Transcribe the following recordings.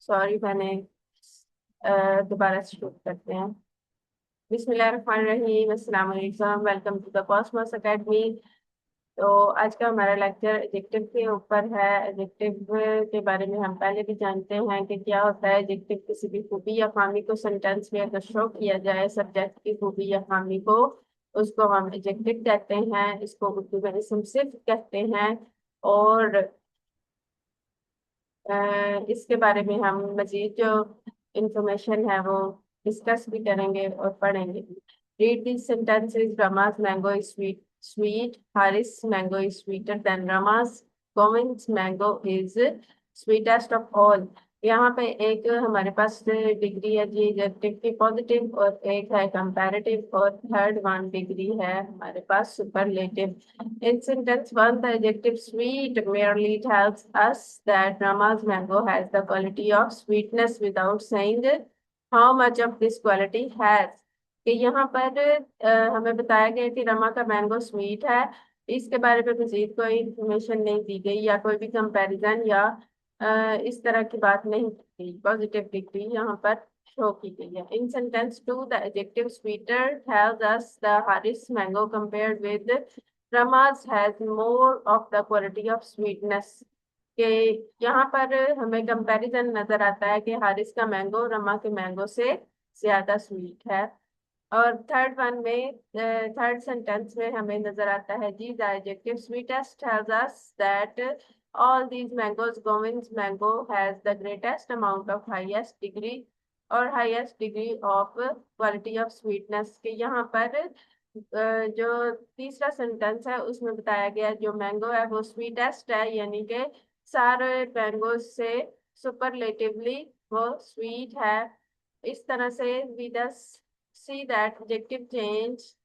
Sorry मैंने दोबारा से शुरू करते हैं। बिस्मिल्लाहिर्रहमानिर्रहीम, अस्सलाम वालेकुम, welcome to the Cosmos Academy. तो आज का हमारा लेक्चर एडजेक्टिव के ऊपर है। एडजेक्टिव के बारे में हम पहले भी जानते हैं कि क्या होता है। एडजेक्टिव किसी भी खूबी या खामी को सेंटेंस में अगर शो किया जाए, सब्जेक्ट की खूबी या खामी को, उसको हम एडजेक्टिव कहते हैं। इसको उर्दू में इसम सिर्फ कहते हैं। और इसके बारे में हम मजीद जो इंफॉर्मेशन है वो डिस्कस भी करेंगे और पढ़ेंगे। Read this sentences. Rama's mango is sweet sweet Hari's mango is sweeter than Rama's Govind's mango is sweetest of all. यहाँ पे एक हमारे पास डिग्री है जी एडजेक्टिव की पॉजिटिव, और एक है कंपैरेटिव, और थर्ड वन डिग्री है हमारे पास superlative. In sentence one, the adjective sweet merely tells us that Rama's mango has the quality of sweetness without saying how much of this quality has। कि यहाँ पर हमें बताया गया कि रमा का मैंगो स्वीट है। इसके बारे में मजीद कोई इंफॉर्मेशन नहीं दी गई या कोई भी कंपैरिजन या इस तरह की बात नहीं की गई। पॉजिटिव डिग्री यहाँ पर शो की गई है। In sentence two, the adjective sweeter tells us the hardest mango compared with Rama's has more of the quality of sweetness। के यहाँ पर हमें कंपैरिजन नजर आता है कि हारिस का मैंगो रमा के मैंगो से ज्यादा स्वीट है। और थर्ड वन में, थर्ड सेंटेंस में हमें नजर आता है जी the adjective sweetest tells us that all these mangoes Govind's mango has the greatest amount of highest degree और highest degree of quality of sweetness। के यहाँ पर जो तीसरा सेंटेंस है उसमें बताया गया जो मैंगो है वो स्वीटेस्ट है, यानी कि सारे मैंगो से सुपरलेटिवली वो स्वीट है। इस तरह से we thus see that adjectives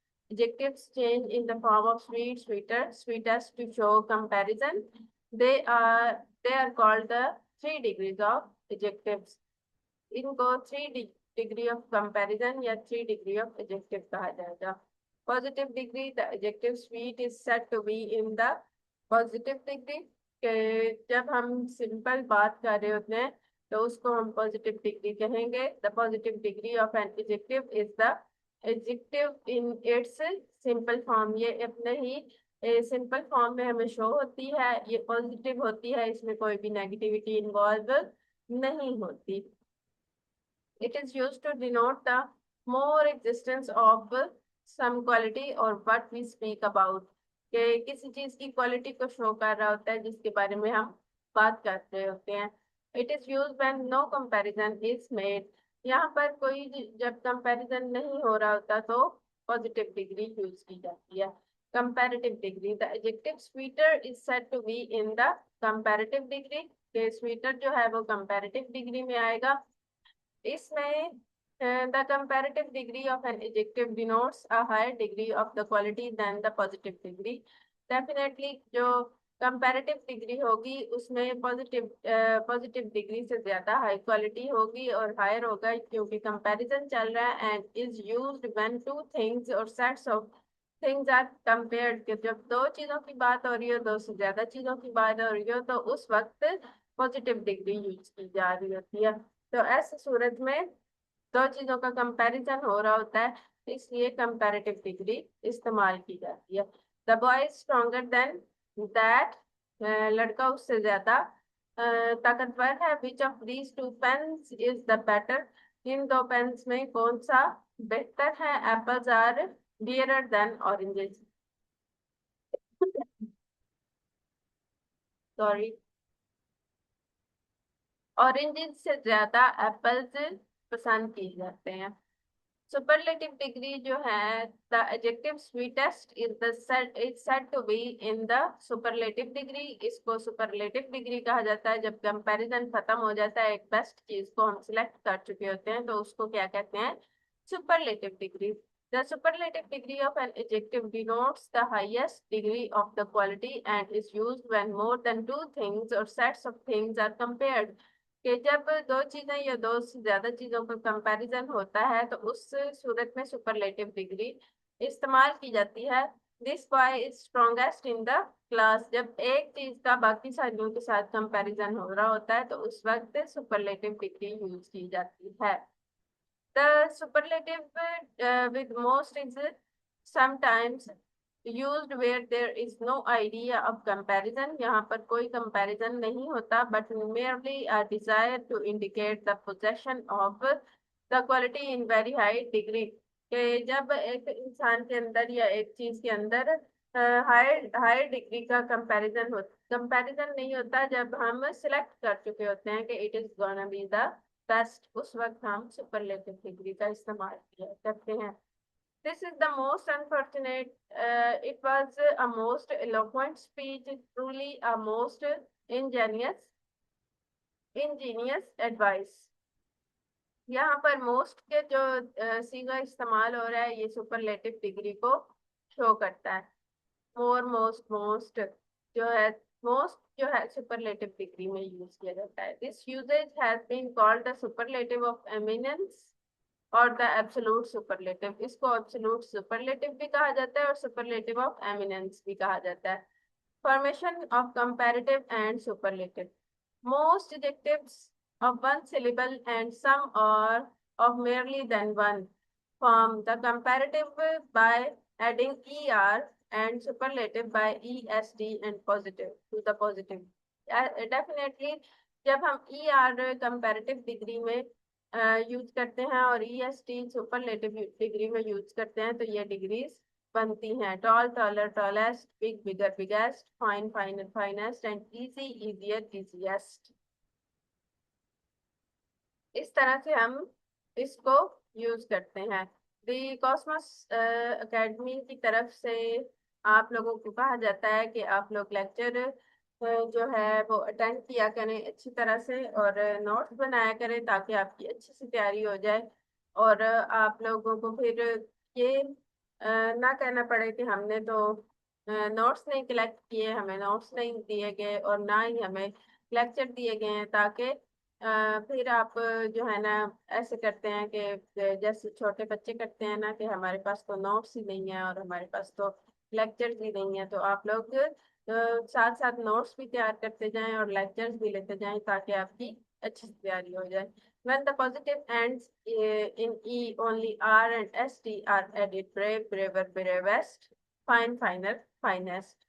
change in the form of sweet, sweeter, sweetest to show comparison। they are called the three degrees of adjectives। इनको डिग्री ऑफ कंपैरिजन या थ्री डिग्री ऑफ एडजेक्टिव कहा जाएगा। Positive degree, the adjective sweet is said to be in the positive degree. जब हम simple बात कर रहे होते हैं तो उसको हम पॉजिटिव डिग्री कहेंगे। The positive degree of an adjective is the adjective in its simple form. ये अपने ही सिंपल फॉर्म में हमें शो होती है, ये पॉजिटिव होती है, इसमें कोई भी नेगेटिविटी इन्वॉल्व नहीं होती। It is used to denote the more existence of some quality or what we speak about। कि किसी चीज की क्वालिटी को शो कर रहा होता है जिसके बारे में हम बात कर रहे होते हैं। It is used when no comparison is made। यहाँ पर कोई जब कंपैरिजन नहीं हो रहा होता तो पॉजिटिव डिग्री यूज की जाती है। Comparative degree, the adjective sweeter is said to be in the comparative degree. के स्वीटर जो है वो कंपैरेटिव डिग्री में आएगा। इसमें the comparative degree of an adjective denotes a higher degree of the quality than the positive degree। definitely जो comparative degree होगी उसमें पॉजिटिव डिग्री से ज्यादा हाई क्वालिटी होगी और हायर होगा, क्योंकि कंपैरिजन चल रहा है। And is used when two things और sets of things are compared. कि जब दो चीजों की बात हो रही हो, दो से ज्यादा चीजों की बात हो रही हो, तो उस वक्त पॉजिटिव डिग्री यूज की जा रही होती है। तो ऐसी सूरत में दो चीजों का कंपैरिजन हो रहा होता है, इसलिए कंपैरेटिव डिग्री इस्तेमाल की जाती है। The boy is stronger than that. लड़का उससे ज्यादा ताकतवर है। Which of these two pens is the better. इन दो पेन्स में कौन सा बेहतर है। Apples are dearer than oranges. Sorry, oranges से ज्यादा एप्पल्स पसंद किए जाते हैं। सुपरलेटिव डिग्री जो है, the adjective sweetest is said to be in the superlative degree. इसको सुपरलेटिव डिग्री कहा जाता है जब कंपैरिजन खत्म हो जाता है, एक बेस्ट चीज को हम सिलेक्ट कर चुके होते हैं तो उसको क्या कहते हैं, superlative degree. The superlative degree of an adjective denotes the highest degree of the quality and is used when more than two things or sets of things are compared। कि जब दो चीजें या दो से ज्यादा चीजों का कंपैरिजन होता है तो उस सूरत में सुपरलेटिव डिग्री इस्तेमाल की जाती है। This boy is strongest in the class. जब एक चीज का बाकी सारियों के साथ कंपैरिजन हो रहा होता है तो उस वक्त सुपरलेटिव डिग्री यूज की जाती है। The superlative with most is sometimes used where there is no idea of comparison. यहाँ पर कोई comparison नहीं होता, but merely a desire to indicate the possession of the quality in very high degree. कि जब एक इंसान के अंदर या एक चीज के अंदर हाई डिग्री का कंपैरिजन नहीं होता, जब हम सिलेक्ट कर चुके होते हैं कि it is gonna be the best, उस वक्त हम सुपरलेटिव डिग्री का इस्तेमाल किया करते हैं। This is the most unfortunate, it was a most eloquent speech, truly a most Angénieux Angénieux advice. यहाँ पर मोस्ट के जो सीगा इस्तेमाल हो रहा है ये सुपरलेटिव डिग्री को शो करता है। मोर, मोस्ट, मोस्ट जो है, मोस्ट जो है सुपरलेटिव डिग्री में यूज किया जाता है। This usages has been called the superlative of eminence और द एब्सोल्यूट सुपरलेटिव। इसको एब्सोल्यूट सुपरलेटिव भी कहा जाता है और सुपरलेटिव ऑफ एमिनेंस भी कहा जाता है। Formation of comparative and superlative. Most adjectives of one syllable and some are of merely than one form the comparative by adding er and superlative by est and positive to the positive. Definitely जब हम er comparative degree में use करते हैं और est superlative degree में use करते हैं तो ये डिग्रीज बनती हैं। Tall, taller, tallest, big, bigger, biggest, fine, finer, finest and easy, easier, easiest. इस तरह से हम इसको यूज करते हैं। दी कॉस्मोस एकेडमी की तरफ से आप लोगों को कहा जाता है कि आप लोग लेक्चर जो है वो अटेंड किया करें अच्छी तरह से और नोट्स बनाया करें ताकि आपकी अच्छी सी तैयारी हो जाए और आप लोगों को फिर ये ना कहना पड़े कि हमने तो नोट्स नहीं कलेक्ट किए, हमें नोट्स नहीं दिए गए और ना ही हमें लेक्चर दिए गए हैं, ताकि फिर आप जो है ना ऐसे करते हैं कि जैसे छोटे बच्चे करते हैं ना कि हमारे पास तो नोट्स ही नहीं है और हमारे पास तो लेक्चर्स भी नहीं है। तो आप लोग साथ साथ नोट्स भी तैयार करते जाएं और लेक्चर्स भी लेते जाएं ताकि आपकी अच्छी से तैयारी हो जाए। When the positive ends in E, only R and ST are added. Brave, braver, bravest, fine, finer, finest.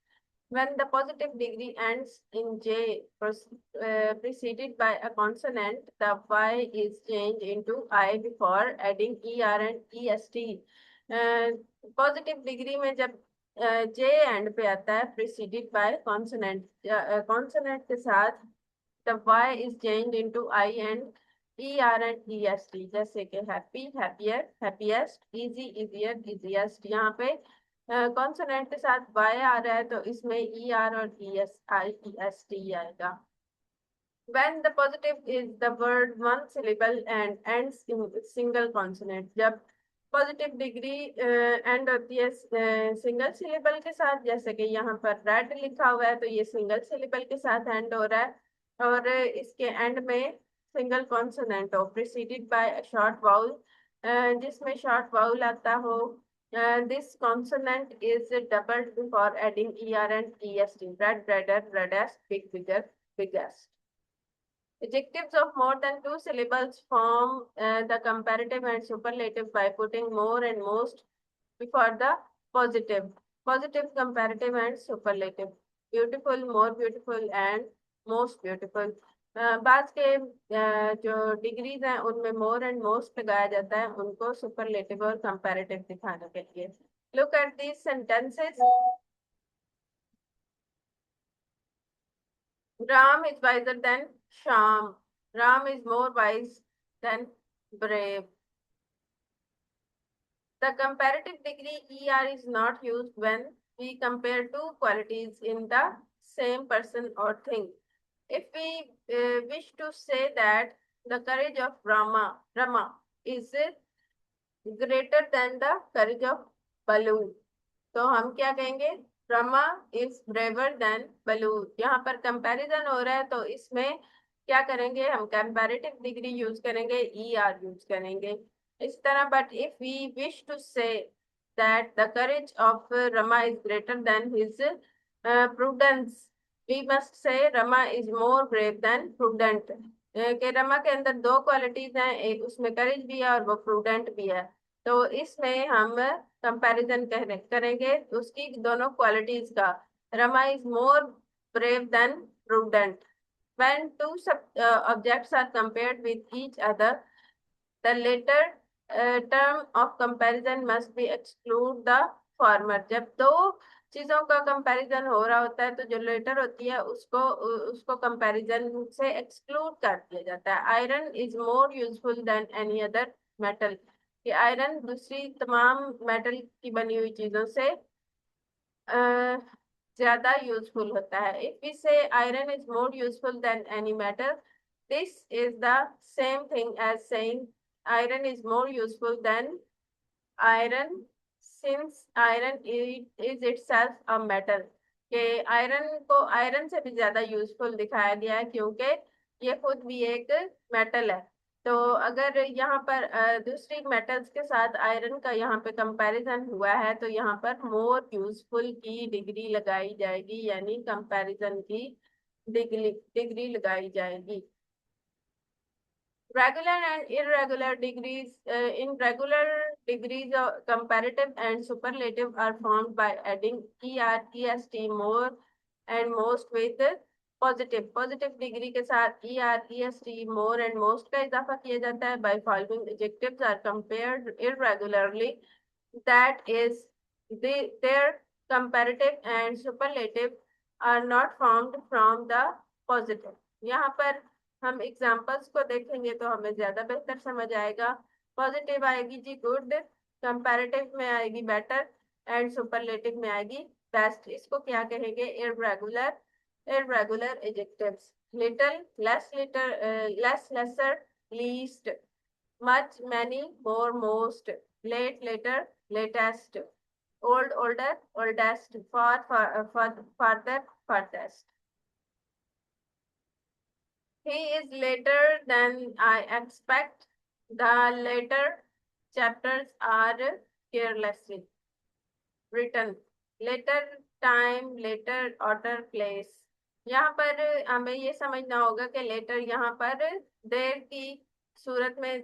When the positive degree ends in J, preceded by a consonant, the Y is changed into I before adding ER and EST. Positive degree में जब J and पे आता है preceded by consonant, consonant के साथ the Y is changed into I and ER and EST, जैसे कि happy, happier, happiest, easy, easier, easiest। यहाँ पे कॉन्सोनेंट के साथ वाई आ रहा है तो इसमें ई आर और E S I E S T आएगा। When the positive is the word one syllable and ends in single consonant, जब पॉजिटिव डिग्री एंड होती है सिंगल सिलेबल के साथ, जैसे कि यहाँ पर रेड लिखा हुआ है तो ये सिंगल सिलेबल के साथ एंड हो रहा है और इसके एंड में सिंगल कॉन्सोनेंट हो प्रिसीडेड बाय शॉर्ट वाउल, जिसमें शॉर्ट वाउल आता हो। This consonant is doubled before adding er and est, bread, breader, breadest, big, bigger, biggest। Adjectives of more than two syllables form the comparative and superlative by putting more and most before the positive. Positive, comparative and superlative. Beautiful, more beautiful and most beautiful. बात के जो degrees हैं उनमें more and most लगाया जाता है उनको superlative और कंपैरेटिव दिखाने के लिए। Look at these sentences. Ram is wiser than Sham. Ram is more wise than brave. The comparative degree ER is not used when we compare two qualities in the same person or thing. If we wish to say that the courage of Rama is greater than the courage of Balu, तो हम क्या कहेंगे? Rama is braver than बलू। यहाँ पर comparison हो रहा है तो इसमें क्या करेंगे? हम कंपैरेटिव डिग्री यूज करेंगे, ई आर यूज करेंगे इस तरह। But if we wish to say that the courage of Rama is greater than his prudence. We must say Rama is more brave than prudent. कि रमा के अंदर दो qualities हैं, एक उसमें करेज भी है और वो प्रूडेंट भी है। तो इसमें हम कंपैरिजन करेंगे उसकी दोनों क्वालिटीज का। Rama is more brave than prudent. When two objects are compared with each other, the later term of comparison must be exclude the former. जब दो चीजों का कंपैरिजन हो रहा होता है तो जो लेटर होती है उसको उसको कंपैरिजन से एक्सक्लूड कर दिया जाता है। Iron is more useful than any other metal, कि आयरन दूसरी तमाम मेटल की बनी हुई चीजों से ज्यादा यूजफुल होता है। If we say iron is more useful than any metal, this is the same thing as saying iron is more useful than iron, since iron is itself a metal। के iron को iron से भी ज्यादा useful दिखाया गया है क्योंकि ये खुद भी एक मेटल है। तो अगर यहाँ पर दूसरी मेटल्स के साथ आयरन का यहाँ पे कंपैरिजन हुआ है तो यहाँ पर मोर यूजफुल की डिग्री लगाई जाएगी, यानी कंपैरिजन की डिग्री लगाई जाएगी। Regular and irregular degrees, in regular degrees of comparative and superlative are formed by adding er, est, more and most with positive। positive degree के साथ er, est, more and most का इजाफा किया जाता है। by following adjectives are compared irregularly, that is their comparative and superlative are not formed from the positive। यहाँ पर हम एग्जाम्पल्स को देखेंगे तो हमें ज्यादा बेहतर समझ आएगा। पॉजिटिव आएगी जी गुड, कंपैरेटिव में आएगी बेटर एंड सुपरलेटिव में आएगी बेस्ट। इसको क्या कहेंगे? Irregular irregular adjectives. Little, less, less, lesser, least, much, many, more, most, late, later, latest, old, older, oldest, far, farther, farthest। He is later than I expect. The later chapters are carelessly written. Later time, later order, place। यहाँ पर हमें ये समझना होगा कि letter यहाँ पर देर की सूरत में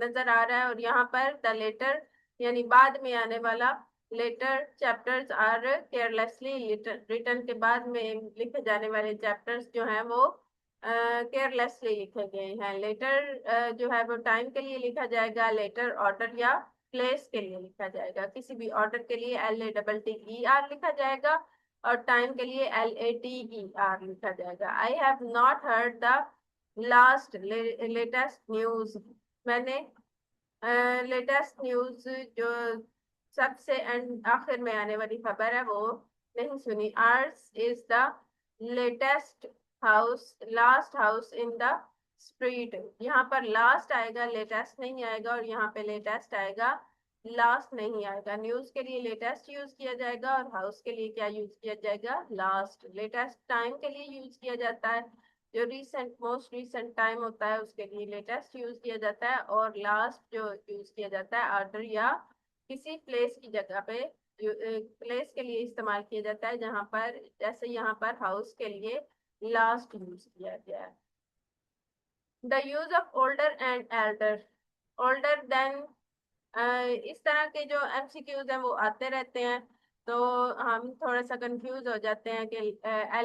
नजर आ रहा है, और यहाँ पर द लेटर यानी बाद में आने वाला। Latter chapters are carelessly written के बाद में लिखे जाने वाले चैप्टर्स जो हैं वो केयरलेसली लिखे गए हैं। लेटर जो है वो टाइम के लिए लिखा जाएगा, लेटर ऑर्डर या प्लेस के लिए लिखा जाएगा। किसी भी ऑर्डर के लिए LATTER लिखा जाएगा और टाइम के लिए LATER लिखा जाएगा। I have not heard the last latest news. मैंने लेटेस्ट न्यूज जो सबसे एंड आखिर में आने वाली खबर है वो नहीं सुनी। Ours is the latest house, last house in the street. यहाँ पर लास्ट आएगा, लेटेस्ट नहीं आएगा, और यहाँ पे लेटेस्ट आएगा, लास्ट नहीं आएगा। न्यूज के लिए लेटेस्ट यूज किया जाएगा और हाउस के लिए क्या यूज किया जाएगा? लास्ट। लेटेस्ट टाइम के लिए यूज किया जाता है, जो रिसेंट मोस्ट रिसेंट टाइम होता है उसके लिए लेटेस्ट यूज किया जाता है, और लास्ट जो यूज किया जाता है ऑर्डर या किसी प्लेस की जगह पे प्लेस के लिए इस्तेमाल किया जाता है, जहां पर जैसे यहाँ पर हाउस के लिए लास्ट यूज किया गया है। The use of older and elder, older than, इस तरह के जो MCQs हैं वो आते रहते हैं, तो हम थोड़ा सा कंफ्यूज हो जाते हैं कि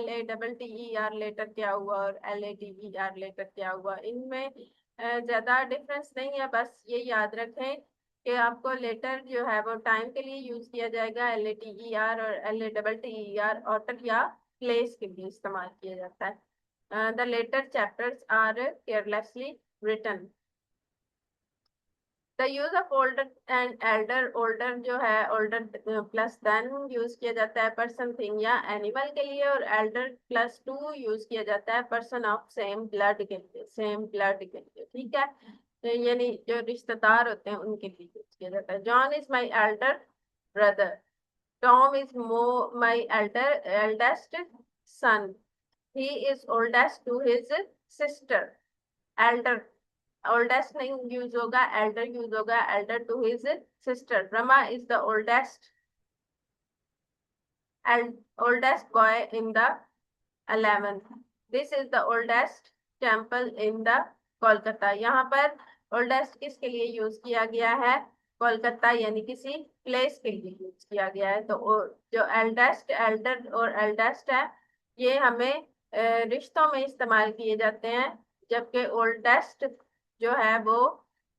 LATTER लेटर क्या हुआ और LATER लेटर क्या हुआ। इनमें ज्यादा डिफरेंस नहीं है, बस ये याद रखें कि आपको लेटर जो है वो टाइम के लिए यूज किया जाएगा LATER, और LATTER ऑर्डर या प्लेस के लिए इस्तेमाल किया जाता है। The latter chapters are carelessly written. The use of older and elder, older जो है ओल्डर प्लस देन यूज किया जाता है पर्सन, थिंग या एनिमल के लिए, और एल्डर प्लस टू यूज किया जाता है पर्सन ऑफ सेम ब्लड के लिए, सेम ब्लड के लिए। ठीक है, तो यानी जो रिश्तेदार होते हैं उनके लिए यूज किया जाता है। John is my elder brother, Tom is my eldest son, he is oldest to his sister. Elder oldest नहीं यूज होगा, एल्डर यूज होगा, elder to his sister. Rama is the oldest boy in the 11th. This is the oldest temple in the Kolkata. यहाँ पर oldest किसके लिए use किया गया है? कोलकाता यानी किसी प्लेस के लिए यूज किया गया है। तो जो एल्डेस्ट, एल्डर और एल्डेस्ट है, ये हमें रिश्तों में इस्तेमाल किए जाते हैं, जबकि ओल्डेस्ट जो है वो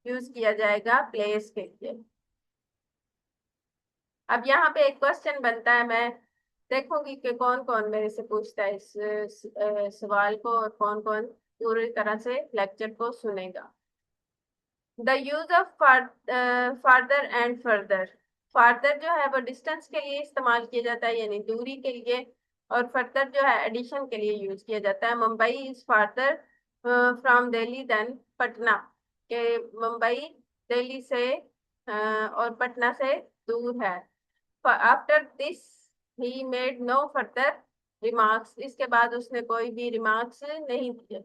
यूज किया जाएगा प्लेस के लिए। अब यहाँ पे एक क्वेश्चन बनता है, मैं देखूंगी कि कौन कौन मेरे से पूछता है इस सवाल को और कौन कौन पूरी तरह से लेक्चर को सुनेगा। The use of farther and further. Farther जो है वो डिस्टेंस के लिए इस्तेमाल किया जाता है, यानी दूरी के लिए, और फर्दर जो है एडिशन के लिए यूज किया जाता है। Mumbai is farther from Delhi than Patna, के मुंबई दिल्ली से और पटना से दूर है। After this he made no further remarks. इसके बाद उसने कोई भी रिमार्क्स नहीं दिए।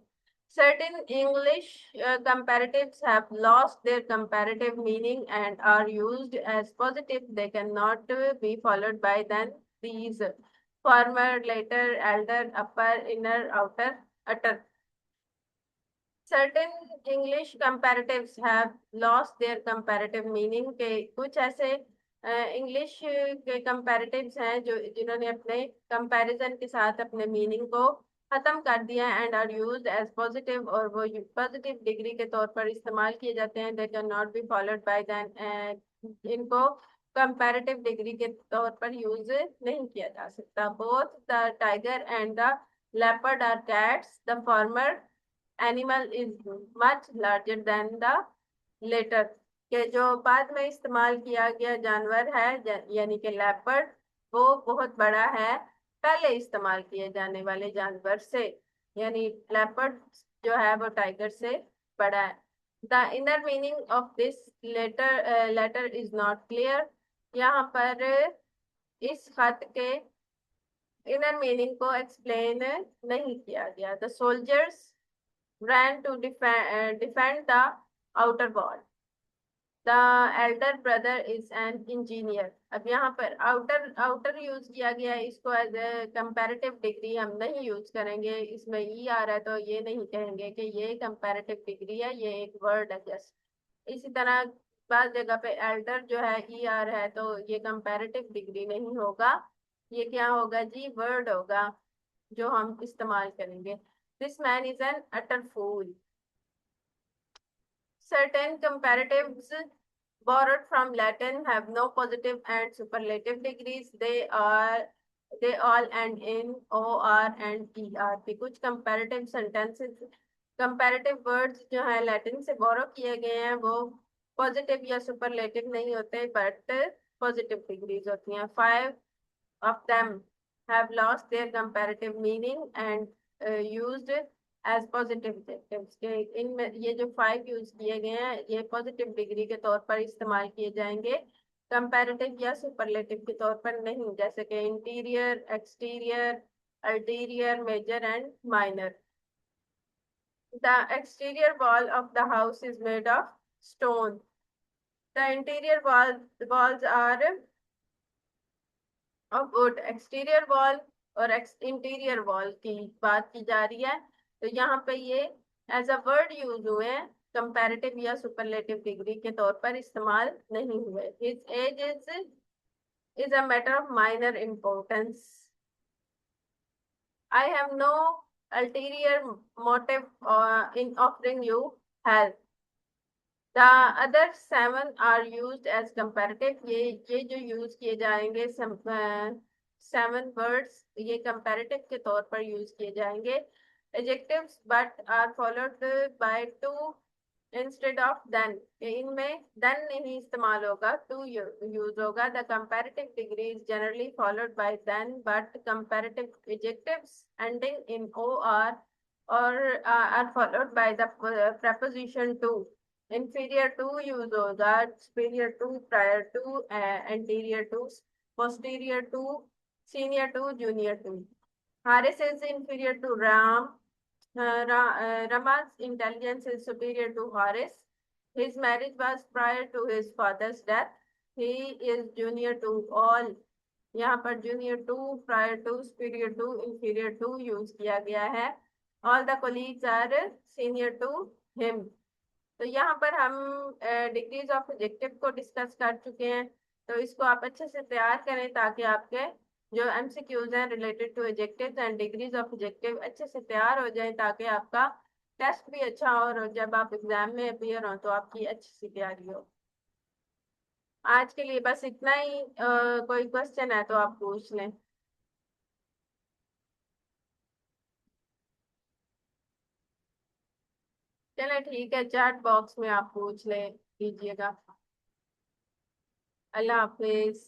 Certain English comparatives have lost their comparative meaning and are used as positive. They cannot be followed by then these: former, later, elder, upper, inner, outer, utter. Certain English comparatives have lost their comparative meaning, के कुछ ऐसे English के comparatives हैं जो जिन्होंने अपने comparison के साथ अपने मीनिंग को खत्म कर दिया and are used as positive, और वो पॉजिटिव डिग्री के तौर पर इस्तेमाल किए जाते हैं। They can not be followed by than, इनको कंपैरेटिव डिग्री के तौर पर यूज नहीं किया जा सकता। Both the tiger and the leopard are cats. The former animal is much larger than the later, के जो बाद में इस्तेमाल किया गया जानवर है यानी कि लेपर्ड, वो बहुत बड़ा है पहले इस्तेमाल किए जाने वाले जानवर से, यानी लेपर्ड जो है वो टाइगर से बड़ा है। The inner meaning of this letter is not clear. यहाँ पर इस खत के इनर मीनिंग को एक्सप्लेन नहीं किया गया। The soldiers ran to defend the outer wall. The elder brother is an engineer. अब यहाँ पर outer यूज किया गया है, इसको एज ए कंपैरेटिव डिग्री हम नहीं यूज करेंगे। इसमें ई आ रहा है तो ये नहीं कहेंगे कि ये कंपैरेटिव डिग्री है, ये एक वर्ड है जस्ट। इसी तरह बात जगह पे एल्डर जो है ई आ रहा है तो ये कंपैरेटिव डिग्री नहीं होगा, ये क्या होगा जी? वर्ड होगा जो हम इस्तेमाल करेंगे। This man is an utter fool. Certain comparatives borrowed from Latin have no positive and superlative degrees. They all end in or and er. के कुछ comparative sentences, comparative words जो है Latin से borrow किए गए हैं, वो positive या superlative नहीं होते, but positive degrees होती हैं। 5 of them have lost their comparative meaning and used as positive adjectives के। इनमें ये जो 5 यूज किए गए हैं ये पॉजिटिव डिग्री के तौर पर इस्तेमाल किए जाएंगे, कंपैरेटिव या सुपरलेटिव के तौर पर नहीं, जैसे कि interior, exterior, ulterior, major and minor. The exterior wall of the house is made of stone. The interior walls are of wood. Exterior wall और इंटीरियर वॉल की बात की जा रही है, तो यहाँ पे ये एज अ वर्ड यूज हुए हैं, कंपैरेटिव या सुपरलेटिव डिग्री के तौर पर इस्तेमाल नहीं हुए। His age is a matter of minor importance. I have no ulterior motive in offering you help. The other 7 are used as comparative. ये जो यूज किए जाएंगे 7 वर्ड्स, ये कंपैरेटिव के तौर पर यूज किए जाएंगे। adjectives but are followed by to instead of then, इनमें then नहीं इस्तेमाल होगा, to यूज होगा। the comparative degree is generally followed by then, but comparative adjectives ending in or are followed by the preposition to। inferior to use होगा, superior to, prior to, anterior to, posterior to, senior to, junior to। Haris is inferior to Ram, Rama's intelligence is superior to Horace. His marriage was prior to his father's death. He is junior to all. यहाँ पर junior to, prior to, superior to, inferior to use किया गया है. All the colleagues are senior to him. तो यहाँ पर हम degrees of adjective को डिस्कस कर चुके हैं. तो इसको आप अच्छे से तैयार करें ताकि आपके जो एमसीक्यूज हैं related to adjectives and degrees of adjective अच्छे से तैयार हो जाएं ताकि आपका टेस्ट भी अच्छा हो और जब आप एग्जाम में अपीयर हो तो आपकी अच्छी सी तैयारी हो. आज के लिए बस इतना ही. कोई क्वेश्चन है तो आप पूछ लें. चलें ठीक है, चैट बॉक्स में आप पूछ ले लीजिएगा. अल्लाह हाफिज.